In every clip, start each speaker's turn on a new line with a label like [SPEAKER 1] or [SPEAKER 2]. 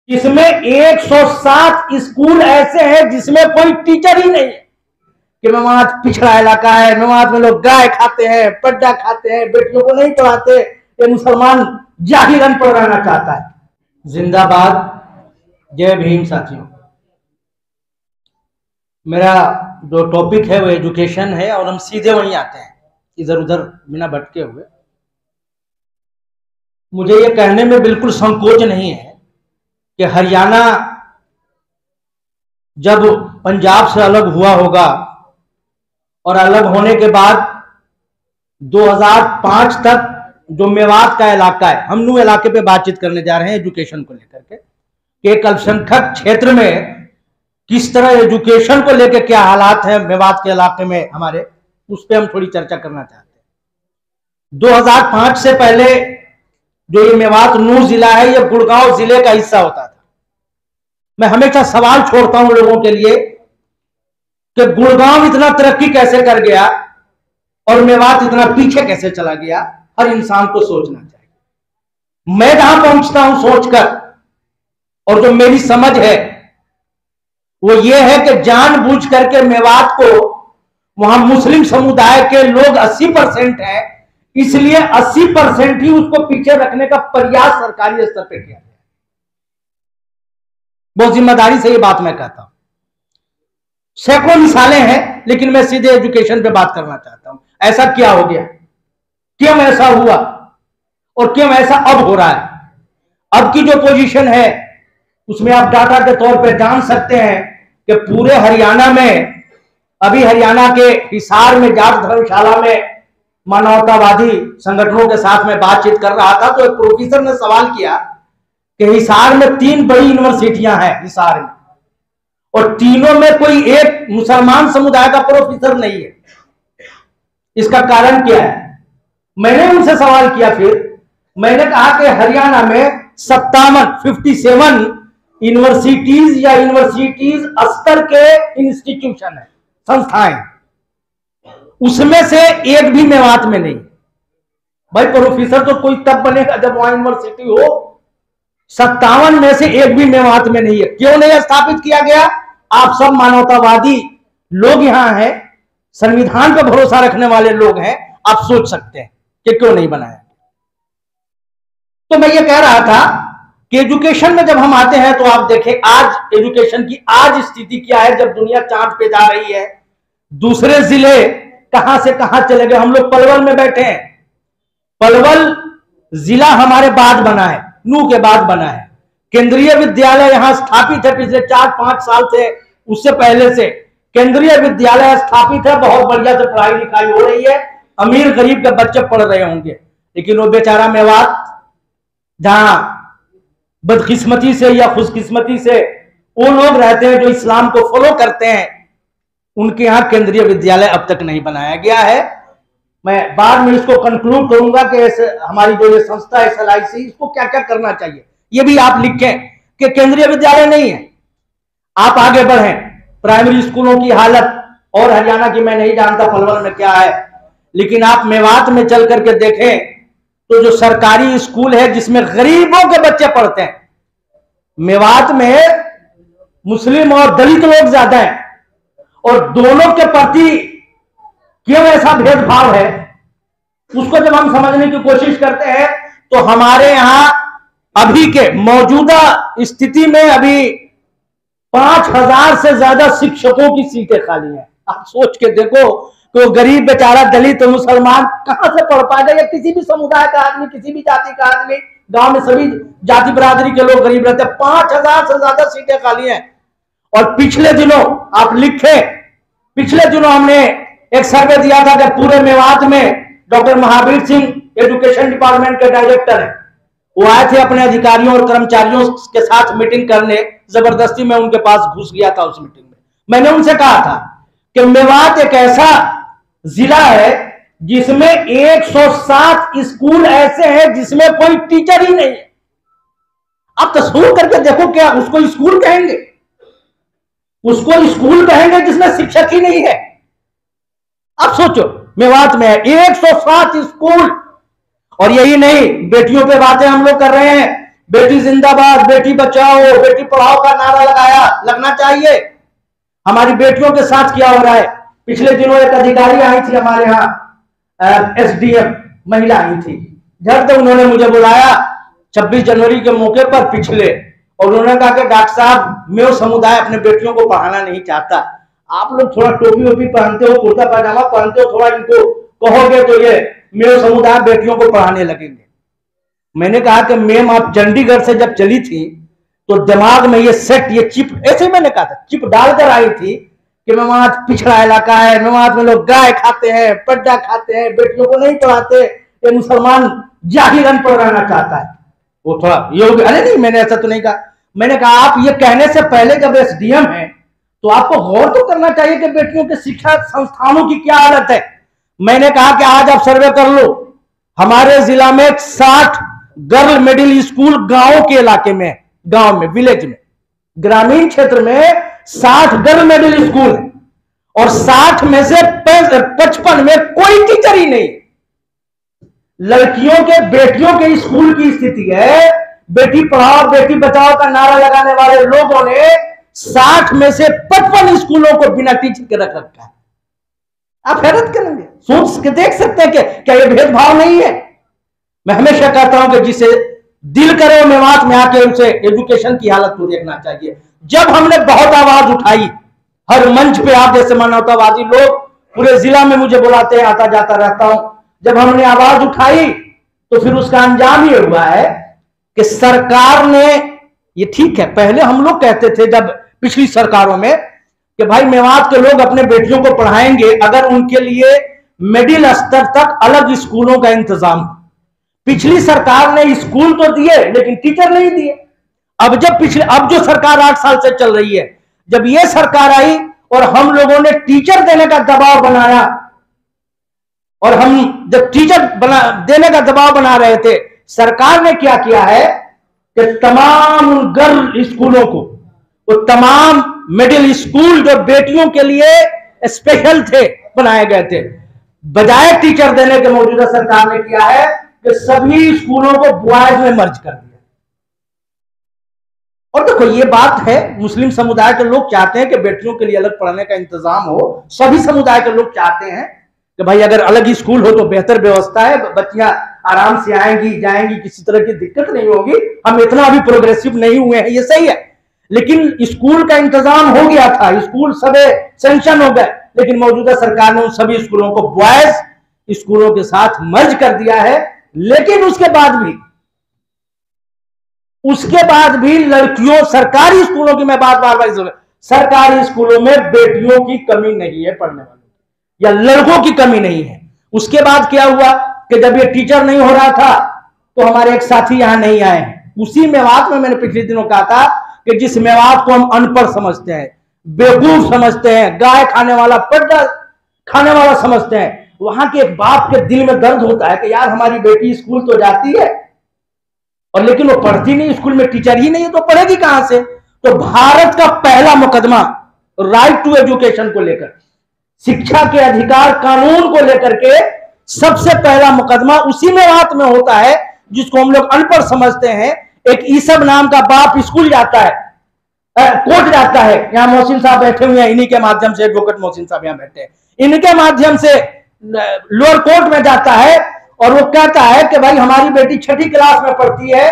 [SPEAKER 1] इसमें 107 स्कूल ऐसे हैं जिसमें कोई टीचर ही नहीं है कि मेवात पिछड़ा इलाका है, मेवात में लोग गाय खाते हैं, पड्डा खाते हैं, बेटियों को नहीं पढ़ाते, ये मुसलमान जाहिरन पढ़ रहना चाहता है। जिंदाबाद, जय भीम। साथियों, मेरा जो टॉपिक है वो एजुकेशन है और हम सीधे वहीं आते हैं, इधर उधर बिना भटके हुए। मुझे ये कहने में बिल्कुल संकोच नहीं है कि हरियाणा जब पंजाब से अलग हुआ होगा और अलग होने के बाद 2005 तक जो मेवात का इलाका है, हम नू इलाके पे बातचीत करने जा रहे हैं एजुकेशन को लेकर के, कि एक अल्पसंख्यक क्षेत्र में किस तरह एजुकेशन को लेकर क्या हालात है मेवात के इलाके में हमारे, उस पर हम थोड़ी चर्चा करना चाहते हैं। 2005 से पहले जो ये मेवात नूर जिला है, ये गुड़गांव जिले का हिस्सा होता था। मैं हमेशा सवाल छोड़ता हूं लोगों के लिए कि गुड़गांव इतना तरक्की कैसे कर गया और मेवात इतना पीछे कैसे चला गया। हर इंसान को सोचना चाहिए। मैं जहां पहुंचता हूं सोचकर, और जो मेरी समझ है वो ये है कि जानबूझ करके मेवात को, वहां मुस्लिम समुदाय के लोग 80% हैं, इसलिए 80% ही उसको पीछे रखने का प्रयास सरकारी स्तर पर किया गया। बहुत जिम्मेदारी से ये बात मैं कहता हूं। सैकड़ों मिसालें हैं, लेकिन मैं सीधे एजुकेशन पे बात करना चाहता हूं। ऐसा क्या हो गया, क्यों ऐसा हुआ और क्यों ऐसा अब हो रहा है। अब की जो पोजीशन है उसमें आप डाटा के तौर पे जान सकते हैं कि पूरे हरियाणा में, अभी हरियाणा के हिसार में जाट धर्मशाला में मानवतावादी संगठनों के साथ में बातचीत कर रहा था, तो एक प्रोफेसर ने सवाल किया कि हिसार में 3 बड़ी यूनिवर्सिटियां हैं हिसार में, और तीनों में कोई एक मुसलमान समुदाय का प्रोफेसर नहीं है। इसका कारण क्या है? मैंने उनसे सवाल किया, फिर मैंने कहा कि हरियाणा में 57 यूनिवर्सिटीज या यूनिवर्सिटीज स्तर के इंस्टीट्यूशन है, संस्थाएं, उसमें से एक भी मेवात में नहीं। भाई प्रोफेसर तो कोई तब बनेगा जब वहां यूनिवर्सिटी हो। 57 में से एक भी मेवात में नहीं है। क्यों नहीं स्थापित किया गया? आप सब मानवतावादी लोग यहां हैं, संविधान पर भरोसा रखने वाले लोग हैं, आप सोच सकते हैं कि क्यों नहीं बनाया। तो मैं ये कह रहा था कि एजुकेशन में जब हम आते हैं तो आप देखें आज एजुकेशन की आज स्थिति क्या है। जब दुनिया चांद पे जा रही है, दूसरे जिले कहां से कहां चले गए। हम लोग पलवल में बैठे हैं। पलवल जिला हमारे बाद बना है, नू के बाद बना है। केंद्रीय विद्यालय यहां स्थापित है पिछले 4-5 साल से, उससे पहले से केंद्रीय विद्यालय स्थापित है। बहुत बढ़िया से पढ़ाई लिखाई हो रही है, अमीर गरीब के बच्चे पढ़ रहे होंगे। लेकिन वो बेचारा मेवात, जहां बदकिस्मती से या खुशकिस्मती से वो लोग रहते हैं जो इस्लाम को फॉलो करते हैं, उनके यहां केंद्रीय विद्यालय अब तक नहीं बनाया गया है। मैं बाद में इसको कंक्लूड करूंगा कि हमारी जो ये संस्था है SLIC, इसको क्या क्या करना चाहिए ये भी आप लिखें कि केंद्रीय विद्यालय नहीं है। आप आगे बढ़ें। प्राइमरी स्कूलों की हालत और हरियाणा की मैं नहीं जानता पलवल में क्या है, लेकिन आप मेवात में चल करके देखें तो जो सरकारी स्कूल है जिसमें गरीबों के बच्चे पढ़ते हैं, मेवात में मुस्लिम और दलित लोग ज्यादा हैं, और दोनों के प्रति क्यों ऐसा भेदभाव है उसको जब हम समझने की कोशिश करते हैं तो हमारे यहां अभी के मौजूदा स्थिति में अभी 5000 से ज्यादा शिक्षकों की सीटें खाली हैं। आप सोच के देखो कि वो गरीब बेचारा दलित और मुसलमान कहां से पढ़ पाएगा, या किसी भी समुदाय का आदमी, किसी भी जाति का आदमी। गांव में सभी जाति बिरादरी के लोग गरीब रहते हैं। 5000 से ज्यादा सीटें खाली हैं। और पिछले दिनों आप लिखे, पिछले दिनों हमने एक सर्वे दिया था कि पूरे मेवात में doctor Mahavir Singh education department के डायरेक्टर हैं, वो आए थे अपने अधिकारियों और कर्मचारियों के साथ मीटिंग करने। जबरदस्ती मैं उनके पास घुस गया था उस मीटिंग में। मैंने उनसे कहा था कि मेवात एक ऐसा जिला है जिसमें 107 स्कूल ऐसे हैं जिसमें कोई टीचर ही नहीं है। आप तस्वीर करके देखो, क्या उसको स्कूल कहेंगे? उसको स्कूल कहेंगे जिसमें शिक्षक ही नहीं है? आप सोचो, मेवात में 107 स्कूल। और यही नहीं, बेटियों पे बातें हम लोग कर रहे हैं बेटी जिंदाबाद, बेटी बचाओ, बेटी पढ़ाओ का नारा लगना चाहिए। हमारी बेटियों के साथ क्या हो रहा है? पिछले दिनों एक अधिकारी आई थी हमारे यहाँ, एसडीएम महिला आई थी, झट तो उन्होंने मुझे बुलाया 26 जनवरी के मौके पर पिछले, और उन्होंने कहा कि डॉक्टर साहब, मेव समुदाय अपने बेटियों को पढ़ाना नहीं चाहता, आप लोग थोड़ा टोपी वोपी पहनते हो, कुर्ता पैजामा पहनते हो, थोड़ा इनको कहोगे तो ये मेव समुदाय बेटियों को पढ़ाने लगेंगे। मैंने कहा कि मैम, आप चंडीगढ़ से जब चली थी तो दिमाग में ये सेट, ये चिप, ऐसे मैंने कहा था, चिप डालकर आई थी कि मेवात पिछड़ा इलाका है, मेवात में लोग गाय खाते हैं, पड्डा खाते हैं, बेटियों को नहीं पढ़ाते, ये मुसलमान जाहिर अनपढ़ रहना चाहता है। वो थोड़ा योग, अरे नहीं, मैंने ऐसा तो नहीं कहा। मैंने कहा आप ये कहने से पहले जब एसडीएम है तो आपको गौर तो करना चाहिए कि बेटियों के शिक्षा संस्थानों की क्या हालत है। मैंने कहा कि आज आप सर्वे कर लो, हमारे जिला में 60 गर्ल मिडिल स्कूल गांव के इलाके में, गांव में, विलेज में, ग्रामीण क्षेत्र में 60 गर्ल मिडिल स्कूल है, और 60 में से 55 में कोई टीचर ही नहीं। लड़कियों के, बेटियों के स्कूल की स्थिति है, बेटी पढ़ाओ बेटी बचाओ का नारा लगाने वाले लोगों ने 60 में से 55 स्कूलों को बिना टीचर के रख रखा है। आप हैरत करेंगे, सोच के देख सकते हैं कि क्या ये भेदभाव नहीं है। मैं हमेशा कहता हूं कि जिसे दिल करे मेवात में आके उसे एजुकेशन की हालत को देखना चाहिए। जब हमने बहुत आवाज उठाई, हर मंच पे आप जैसे मानवतावादी लोग पूरे जिला में मुझे बुलाते हैं, आता जाता रहता हूं, जब हमने आवाज उठाई तो फिर उसका अंजाम ये हुआ है कि सरकार ने, ये ठीक है, पहले हम लोग कहते थे जब पिछली सरकारों में कि भाई मेवात के लोग अपने बेटियों को पढ़ाएंगे अगर उनके लिए मिडिल स्तर तक अलग स्कूलों का इंतजाम। पिछली सरकार ने स्कूल तो दिए लेकिन टीचर नहीं दिए। अब जो सरकार 8 साल से चल रही है, जब ये सरकार आई और हम लोगों ने टीचर देने का दबाव बनाया, और हम जब टीचर देने का दबाव बना रहे थे, सरकार ने क्या किया है कि तमाम गर्ल स्कूलों को, वो तमाम मिडिल स्कूल जो बेटियों के लिए स्पेशल थे, बनाए गए थे, बजाय टीचर देने के मौजूदा सरकार ने किया है कि सभी स्कूलों को बॉयज में मर्ज कर दिया। और देखो ये बात है, मुस्लिम समुदाय के लोग चाहते हैं कि बेटियों के लिए अलग पढ़ने का इंतजाम हो, सभी समुदाय के लोग चाहते हैं कि भाई अगर अलग स्कूल हो तो बेहतर व्यवस्था है, बच्चियां आराम से आएंगी जाएंगी, किसी तरह की दिक्कत नहीं होगी। हम इतना अभी प्रोग्रेसिव नहीं हुए हैं, ये सही है, लेकिन स्कूल का इंतजाम हो गया था, स्कूल सबे सैंक्शन हो गए, लेकिन मौजूदा सरकार ने उन सभी स्कूलों को बॉयज स्कूलों के साथ मर्ज कर दिया है। लेकिन उसके बाद भी लड़कियों, सरकारी स्कूलों की मैं बात बार बार, सरकारी स्कूलों में बेटियों की कमी नहीं है पढ़ने वालों या लड़कों की कमी नहीं है। उसके बाद क्या हुआ कि जब ये टीचर नहीं हो रहा था तो हमारे एक साथी यहां नहीं आए हैं। उसी मेवात में मैंने पिछले दिनों कहा था कि जिस मेवात को हम अनपढ़ समझते हैं, बेवकूफ समझते हैं, गाय खाने वाला, पड्डा खाने वाला समझते हैं, वहां के एक बाप के दिल में दर्द होता है कि यार हमारी बेटी स्कूल तो जाती है और लेकिन वो पढ़ती नहीं, स्कूल में टीचर ही नहीं है तो पढ़ेगी कहां से। तो भारत का पहला मुकदमा राइट टू एजुकेशन को लेकर, शिक्षा के अधिकार कानून को लेकर के सबसे पहला मुकदमा उसी मेवात में होता है जिसको हम लोग अनपढ़ समझते हैं। एक ईसब नाम का बाप स्कूल जाता है, कोर्ट जाता है, यहाँ मोहसिन साहब बैठे हुए हैं, इन्हीं के माध्यम से, एडवोकेट मोहसिन साहब यहाँ बैठे हैं, इनके माध्यम से लोअर कोर्ट में जाता है और वो कहता है कि भाई हमारी बेटी 6ठी क्लास में पढ़ती है,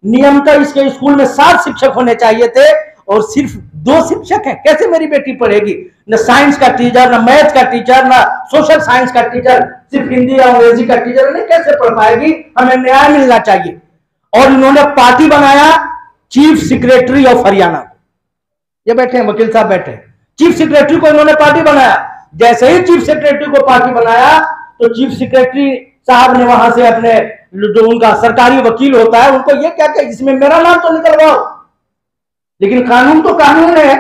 [SPEAKER 1] नियमतः इसके स्कूल में 7 शिक्षक होने चाहिए थे और सिर्फ 2 शिक्षक हैं, कैसे मेरी बेटी पढ़ेगी? न साइंस का टीचर, न मैथ का टीचर, न सोशल साइंस का टीचर, सिर्फ हिंदी या अंग्रेजी का टीचर नहीं, कैसे पढ़ पाएगी? हमें न्याय मिलना चाहिए। और इन्होंने पार्टी बनाया चीफ सेक्रेटरी ऑफ हरियाणा, ये बैठे हैं वकील साहब बैठे, चीफ सेक्रेटरी को इन्होंने पार्टी बनाया। जैसे ही चीफ सेक्रेटरी को पार्टी बनाया तो चीफ सेक्रेटरी साहब ने वहां से अपने जो उनका सरकारी वकील होता है उनको ये क्या इसमें मेरा नाम तो निकलवाओ, लेकिन कानून तो कानून है।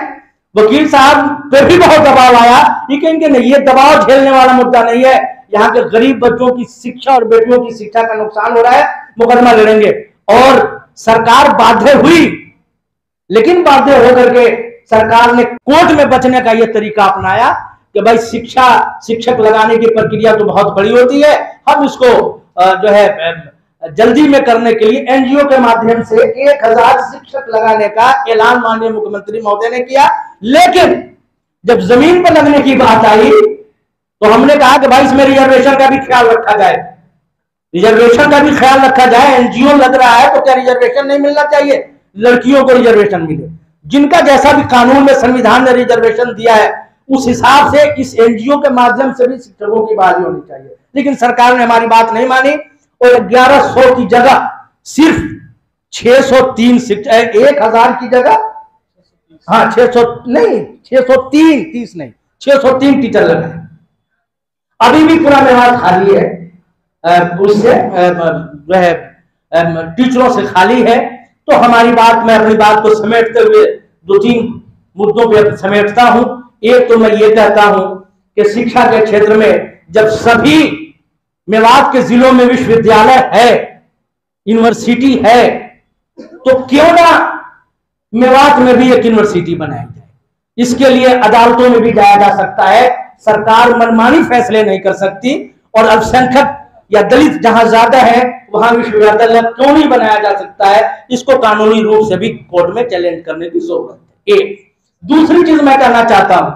[SPEAKER 1] वकील साहब पे भी बहुत दबाव आया, ये कहेंगे नहीं, ये दबाव झेलने वाला मुद्दा नहीं है, यहाँ के गरीब बच्चों की शिक्षा और बेटियों की शिक्षा का नुकसान हो रहा है, मुकदमा लड़ेंगे। और सरकार बाध्य हुई, लेकिन बाध्य होकर के सरकार ने कोर्ट में बचने का यह तरीका अपनाया कि भाई शिक्षक लगाने की प्रक्रिया तो बहुत बड़ी होती है, हम इसको जो है जल्दी में करने के लिए एनजीओ के माध्यम से 1000 शिक्षक लगाने का ऐलान माननीय मुख्यमंत्री महोदय ने किया। लेकिन जब जमीन पर लगने की बात आई तो हमने कहा कि भाई इसमें रिजर्वेशन का भी ख्याल रखा जाए, रिजर्वेशन का भी ख्याल रखा जाए। एनजीओ लग रहा है तो क्या रिजर्वेशन नहीं मिलना चाहिए? लड़कियों को रिजर्वेशन मिले, जिनका जैसा भी कानून में संविधान ने रिजर्वेशन दिया है उस हिसाब से इस एनजीओ के माध्यम से भी शिक्षकों की बहाली होनी चाहिए। लेकिन सरकार ने हमारी बात नहीं मानी और 1100 की जगह सिर्फ 603 शिक्षक, 1000 की जगह 603 टीचर लगे। अभी भी पूरा मेवात खाली है, उससे जो है टीचरों से खाली है। तो हमारी बात, मैं अपनी बात को समेटते हुए 2-3 मुद्दों पे समेटता हूं। एक तो मैं ये कहता हूं कि शिक्षा के क्षेत्र में जब सभी मेवात के जिलों में विश्वविद्यालय है, यूनिवर्सिटी है, तो क्यों ना मेवात में भी एक यूनिवर्सिटी बनाई जाए। इसके लिए अदालतों में भी जाया जा सकता है। सरकार मनमानी फैसले नहीं कर सकती और अल्पसंख्यक या दलित जहां ज्यादा है वहां विश्वविद्यालय क्यों नहीं बनाया जा सकता है, इसको कानूनी रूप से भी कोर्ट में चैलेंज करने की जरूरत है। एक दूसरी चीज मैं कहना चाहता हूं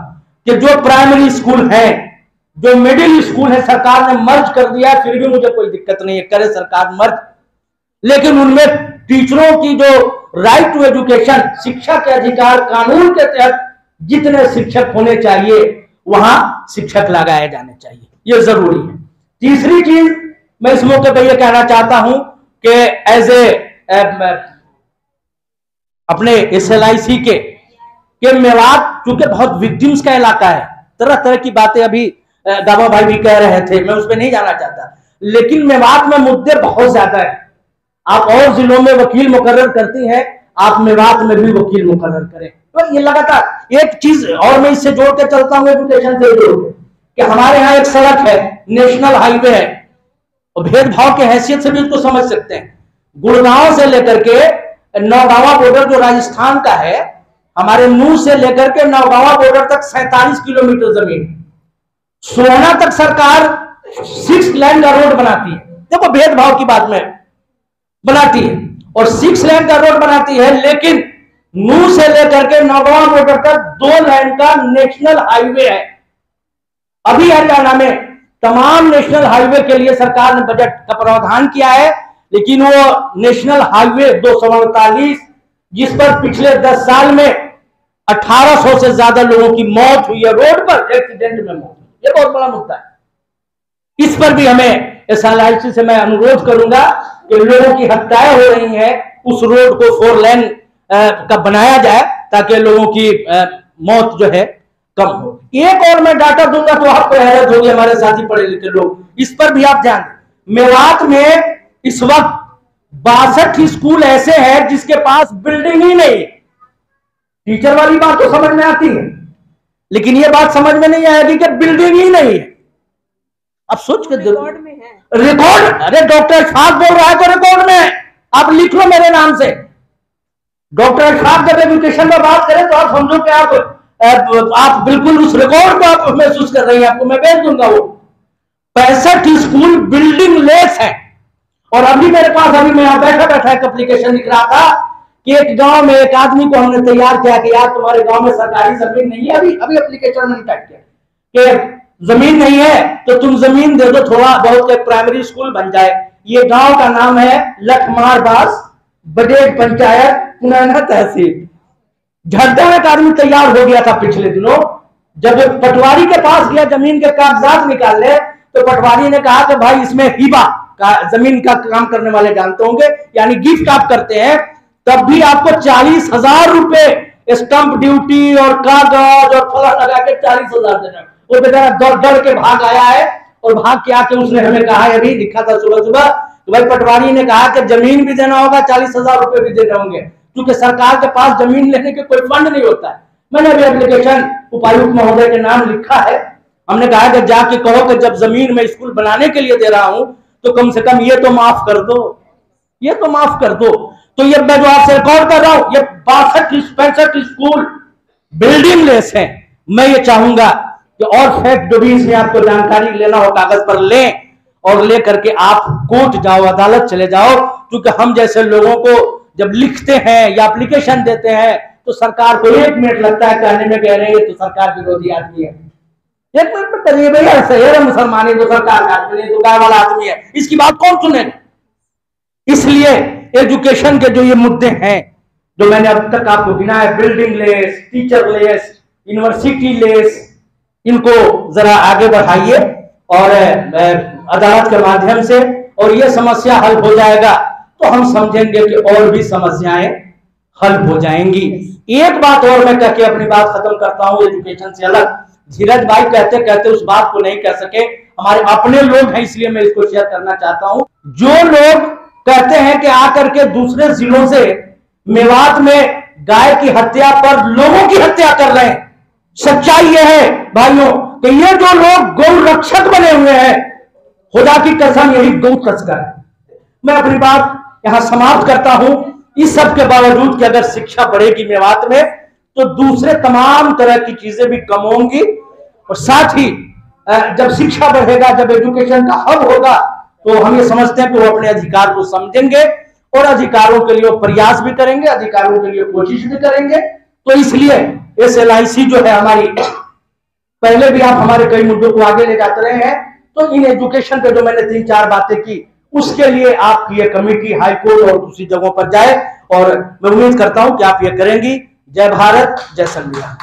[SPEAKER 1] कि जो प्राइमरी स्कूल है, जो मिडिल स्कूल है, सरकार ने मर्ज कर दिया, फिर भी मुझे कोई दिक्कत नहीं है, करे सरकार मर्ज, लेकिन उनमें टीचरों की जो राइट टू एजुकेशन, शिक्षा के अधिकार कानून के तहत जितने शिक्षक होने चाहिए वहां शिक्षक लगाए जाने चाहिए, यह जरूरी है। तीसरी चीज मैं इस मौके पर यह कहना चाहता हूं कि एज ए अपने SLIC के मेवात चूंकि बहुत विक्टिम्स का इलाका है, तरह तरह की बातें अभी दावा भाई भी कह रहे थे, मैं उस पर नहीं जाना चाहता, लेकिन मेवात में मुद्दे बहुत ज्यादा है। आप और जिलों में वकील मुकर्रर करती हैं, आप मेवात में भी वकील मुकर्रर करें। तो ये लगातार एक चीज और मैं इससे जोड़ के चलता हूं, एजुकेशन से जोड़ के, कि हमारे यहाँ एक सड़क है, नेशनल हाईवे है, और भेदभाव की हैसियत से भी इसको समझ सकते हैं। गुड़गांव से लेकर के नौगावा बॉर्डर जो राजस्थान का है, हमारे नूह से लेकर के नौगावा बॉर्डर तक 47 किलोमीटर जमीन, सोना तक सरकार 6 लेन का रोड बनाती है। देखो भेदभाव की बात में बनाती है और 6 लेन का रोड बनाती है, लेकिन नूह से लेकर के नौगावा बॉर्डर तक 2 लेन का नेशनल हाईवे है। अभी हरियाणा में तमाम नेशनल हाईवे के लिए सरकार ने बजट का प्रावधान किया है, लेकिन वो नेशनल हाईवे 248 जिस पर पिछले 10 साल में 1800 से ज्यादा लोगों की मौत हुई है, रोड पर एक्सीडेंट में मौत, ये बहुत बड़ा मुद्दा है। इस पर भी हमें SLIC से मैं अनुरोध करूंगा कि लोगों की हत्याएं हो रही हैं, उस रोड को 4 लेन का बनाया जाए ताकि लोगों की मौत जो है कम हो। एक और मैं डाटा दूंगा तो आपको हैरत होगी, हमारे साथी पढ़े लिखे लोग, इस पर भी आप ध्यान दें। मेवात में इस वक्त 62 स्कूल ऐसे हैं जिसके पास बिल्डिंग ही नहीं है। टीचर वाली बात तो समझ में आती है, लेकिन यह बात समझ में नहीं आएगी कि बिल्डिंग ही नहीं है। अब सोच के रिकॉर्ड में है, रिकॉर्ड, अरे डॉक्टर इशफाक बोल रहा है तो रिकॉर्ड में है, आप लिख लो मेरे नाम से। डॉक्टर इशफाक जब एजुकेशन में बात करें तो आप समझो कि आप बिल्कुल उस रिकॉर्ड को आप महसूस कर रही हैं, आपको मैं भेज दूंगा। वो 65 स्कूल बिल्डिंग लेस है। और अभी मेरे पास, अभी मैं यहां बैठा बैठा एक एप्लीकेशन दिख रहा था कि एक गांव में एक आदमी को हमने तैयार किया कि यार तुम्हारे गांव में सरकारी जमीन नहीं है, अभी एप्लीकेशन मैंने टाइप किया कि जमीन नहीं है तो तुम जमीन दे दो, थोड़ा बहुत एक प्राइमरी स्कूल बन जाए। ये गांव का नाम है लखमारबास, बडेड पंचायत, पुराना तहसील। झड्डा में एक आदमी तैयार हो गया था पिछले दिनों, जब पटवारी के पास गया जमीन के कागजात निकालने तो पटवारी ने कहा कि भाई इसमें हिबा का, जमीन का काम करने वाले जानते होंगे, यानी गिफ्ट आप करते हैं, तब भी आपको 40,000 रुपए स्टंप ड्यूटी और कागज और फला लगा के 40,000 देना। वो बेचारा डर के भाग आया है, और भाग के आके उसने हमें कहा, अभी लिखा था सुबह सुबह, तो भाई पटवारी ने कहा कि जमीन भी देना होगा, 40,000 रुपए भी देने होंगे, क्योंकि सरकार के पास जमीन लेने के कोई फंड नहीं होता है। मैंने अभी एप्लीकेशन उपायुक्त महोदय के नाम लिखा है। हमने कहा कि जाके कहो कि जब जमीन में स्कूल बनाने के लिए दे रहा हूं तो कम से कम ये तो माफ कर दो, ये तो माफ कर दो। तो ये मैं जो आपसे रिकॉर्ड कर रहा हूं, ये 62-65 स्कूल बिल्डिंग लेस है। मैं ये चाहूंगा कि और फैक्ट जो भी इसमें आपको जानकारी लेना हो कागज पर लें, और लेकर के आप कोर्ट जाओ, अदालत चले जाओ, क्योंकि हम जैसे लोगों को जब लिखते हैं या एप्लीकेशन देते हैं तो सरकार को 1 मिनट लगता है कहने में, कह रहे हैं तो सरकार विरोधी आदमी है। 1 मिनट में करिए भैया, ऐसे है मुसलमान है, तो सरकार का आदमी नहीं, दुकान वाला आदमी है, इसकी बात कौन सुनेगा। इसलिए एजुकेशन के जो ये मुद्दे हैं जो मैंने अब तक आपको गिनाया, building less, teacher less, university less, इनको जरा आगे बढ़ाइए और अदालत के माध्यम से, और ये समस्या हल हो जाएगा तो हम समझेंगे कि और भी समस्याएं हल हो जाएंगी। एक बात और मैं कह के अपनी बात खत्म करता हूं एजुकेशन से अलग। धीरज भाई कहते कहते उस बात को नहीं कह सके, हमारे अपने लोग हैं इसलिए मैं इसको शेयर करना चाहता हूं। जो लोग कहते हैं कि आकर के दूसरे जिलों से मेवात में गाय की हत्या पर लोगों की हत्या कर रहे हैं, सच्चाई यह है भाइयों कि ये जो लोग गौ रक्षक बने हुए हैं, खुदा की कसम यही गौ तस्कर है। मैं अपनी बात यहां समाप्त करता हूं। इस सब के बावजूद कि अगर शिक्षा बढ़ेगी मेवात में तो दूसरे तमाम तरह की चीजें भी कम होंगी, और साथ ही जब शिक्षा बढ़ेगा, जब एजुकेशन का हब होगा, तो हम ये समझते हैं कि वो अपने अधिकार को समझेंगे और अधिकारों के लिए प्रयास भी करेंगे, अधिकारों के लिए कोशिश भी करेंगे। तो इसलिए SLIC जो है हमारी, पहले भी आप हमारे कई मुद्दों को आगे ले जाते रहे हैं, तो इन एजुकेशन पे जो मैंने 3-4 बातें की उसके लिए आपकी ये कमेटी हाई कोर्ट और दूसरी जगहों पर जाए, और मैं उम्मीद करता हूं कि आप ये करेंगी। जय भारत, जय संविधान।